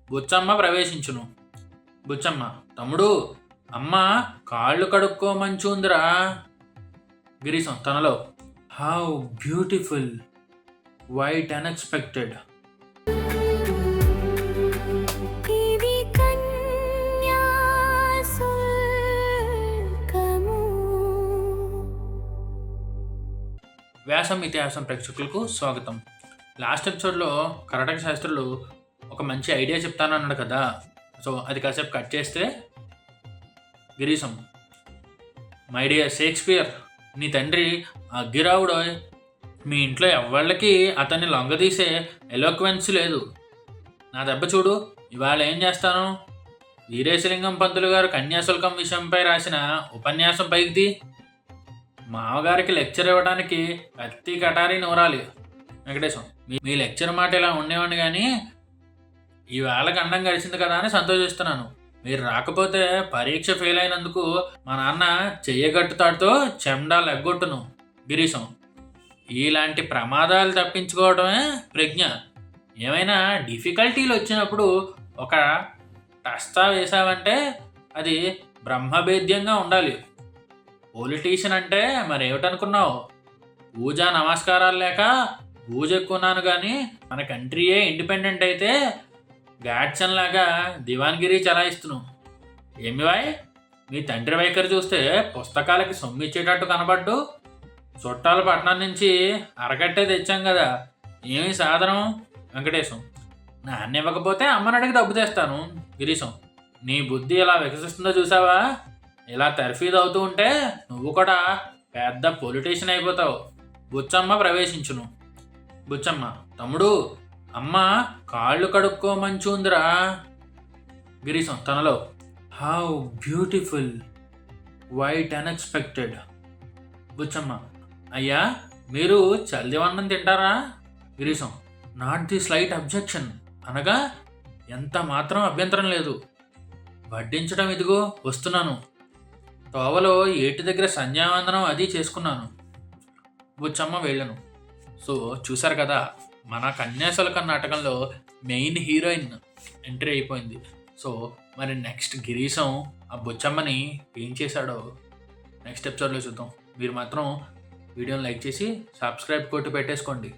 బుచ్చమ్మ ప్రవేశించును. బుచ్చమ్మ: తమ్ముడు, అమ్మ కాళ్ళు కడుక్కోమంచుందిరా. గిరీశం తనలో: హౌ బ్యూటిఫుల్, వైట్ అన్ఎక్స్పెక్టెడ్. వ్యాసం ఇతిహాసం ప్రేక్షకులకు స్వాగతం. లాస్ట్ ఎపిసోడ్లో కర్ణాటక శాస్త్రులు ఒక మంచి ఐడియా చెప్తానన్నాడు కదా, సో అది కాసేపు కట్ చేస్తే గిరీశం: మై డియర్ షేక్స్పియర్, నీ తండ్రి అగ్గిరావుడో. మీ ఇంట్లో ఎవళ్ళకి అతన్ని లొంగదీసే ఎలోక్వెన్స్ లేదు. నా దెబ్బ చూడు, ఇవాళ ఏం చేస్తాను? వీరేశలింగం పంతులు గారు కన్యాశుల్కం విషయంపై రాసిన ఉపన్యాసం పైకిది. మామగారికి లెక్చర్ ఇవ్వడానికి కత్తి కటారి నూరాలి. వెంకటేశం: మీ లెక్చర్ మాట ఇలా ఉండేవాడిని, కానీ ఈవేళ గండం గడిచింది కదా అని సంతోషిస్తున్నాను. మీరు రాకపోతే పరీక్ష ఫెయిల్ అయినందుకు మా నాన్న చెయ్యగట్టుతాడుతో చెండాలు ఎగ్గొట్టును. గిరీశం: ఇలాంటి ప్రమాదాలు తప్పించుకోవడమే ప్రజ్ఞ. ఏమైనా డిఫికల్టీలు వచ్చినప్పుడు ఒక టస్తా వేసావంటే అది బ్రహ్మభేద్యంగా ఉండాలి. పొలిటీషియన్ అంటే మరేమిటనుకున్నావు? పూజా నమస్కారాలు లేక పూజ ఎక్కున్నాను, కానీ మన కంట్రీయే ఇండిపెండెంట్ అయితే గాడ్సన్ లాగా దివాన్గిరి చలాయిస్తున్నావు. ఏమివాయ్, మీ తండ్రి వైఖరి చూస్తే పుస్తకాలకి సొమ్మిచ్చేటట్టు కనబడ్డు. చుట్టాల పట్టణం నుంచి అరగట్టే తెచ్చాం కదా, ఏమి సాధనం? వెంకటేశం: నాన్న ఇవ్వకపోతే అమ్మని అడిగి డబ్బు తెస్తాను. గిరీశం: నీ బుద్ధి ఎలా వికసిస్తుందో చూసావా? ఇలా తర్ఫీదు అవుతూ ఉంటే నువ్వు కూడా పెద్ద పొలిటీషియన్ అయిపోతావు. బుచ్చమ్మ ప్రవేశించును. బుచ్చమ్మ: తమ్ముడు, అమ్మ కాళ్ళు కడుక్కోమంచుందిరా. గిరీశం తనలో: how beautiful, white unexpected. Buchchamma: అయ్యా, మీరు చల్దివన్నం తింటారా? Girisham: not the slight objection. అనగా ఎంత మాత్రం అభ్యంతరం లేదు. వడ్డించడం ఇదిగో వస్తున్నాను. తోవలో ఏటి దగ్గర సంధ్యావందనం అది చేసుకున్నాను. బుచ్చమ్మ వెళ్ళను. సో చూసారు కదా, మన కన్యాశుల్కం నాటకంలో మెయిన్ హీరోయిన్ ఎంట్రీ అయిపోయింది. సో మరి నెక్స్ట్ గిరీశం ఆ బుచ్చమ్మని ఏం చేశాడో నెక్స్ట్ ఎపిసోడ్లో చూద్దాం. మీరు మాత్రం వీడియోని లైక్ చేసి సబ్స్క్రైబ్ కొట్టి పెట్టేసుకోండి.